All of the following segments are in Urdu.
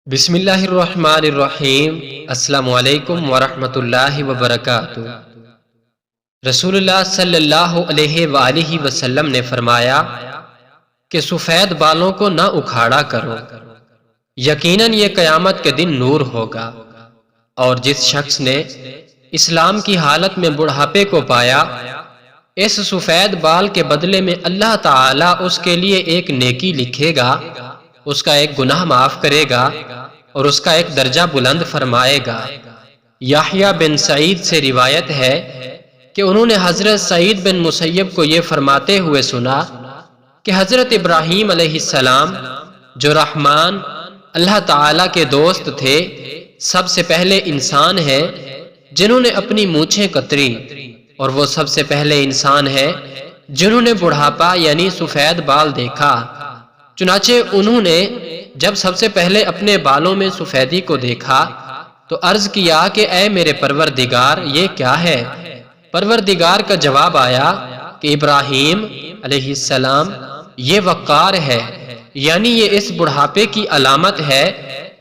بسم اللہ الرحمن الرحیم۔ السلام علیکم ورحمۃ اللہ وبرکاتہ۔ رسول اللہ صلی اللہ علیہ وآلہ وسلم نے فرمایا کہ سفید بالوں کو نہ اکھاڑا کرو، یقیناً یہ قیامت کے دن نور ہوگا، اور جس شخص نے اسلام کی حالت میں بڑھاپے کو پایا، اس سفید بال کے بدلے میں اللہ تعالیٰ اس کے لیے ایک نیکی لکھے گا، اس کا ایک گناہ معاف کرے گا اور اس کا ایک درجہ بلند فرمائے گا۔ یحییٰ بن سعید سے روایت ہے کہ انہوں نے حضرت سعید بن مسیب کو یہ فرماتے ہوئے سنا کہ حضرت ابراہیم علیہ السلام جو رحمان اللہ تعالیٰ کے دوست تھے، سب سے پہلے انسان ہیں جنہوں نے اپنی مونچھیں کتری، اور وہ سب سے پہلے انسان ہیں جنہوں نے بڑھاپا یعنی سفید بال دیکھا۔ چنانچہ انہوں نے جب سب سے پہلے اپنے بالوں میں سفیدی کو دیکھا تو عرض کیا کہ اے میرے پروردگار، یہ کیا ہے؟ پروردگار کا جواب آیا کہ ابراہیم علیہ السلام، یہ وقار ہے، یعنی یہ اس بڑھاپے کی علامت ہے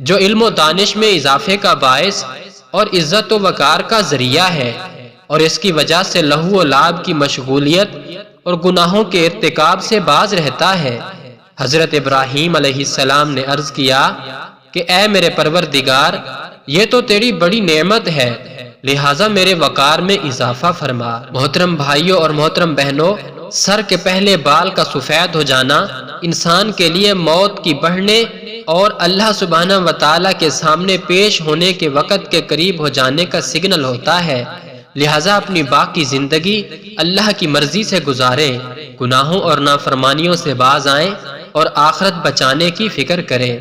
جو علم و دانش میں اضافے کا باعث اور عزت و وقار کا ذریعہ ہے، اور اس کی وجہ سے لہو و لعب کی مشغولیت اور گناہوں کے ارتکاب سے باز رہتا ہے۔ حضرت ابراہیم علیہ السلام نے عرض کیا کہ اے میرے پروردگار، یہ تو تیری بڑی نعمت ہے، لہٰذا میرے وقار میں اضافہ فرما۔ محترم بھائیوں اور محترم بہنوں، سر کے پہلے بال کا سفید ہو جانا انسان کے لیے موت کی بڑھنے اور اللہ سبحانہ وتعالی کے سامنے پیش ہونے کے وقت کے قریب ہو جانے کا سگنل ہوتا ہے، لہٰذا اپنی باقی زندگی اللہ کی مرضی سے گزاریں، گناہوں اور نافرمانیوں سے باز آئیں اور آخرت بچانے کی فکر کریں۔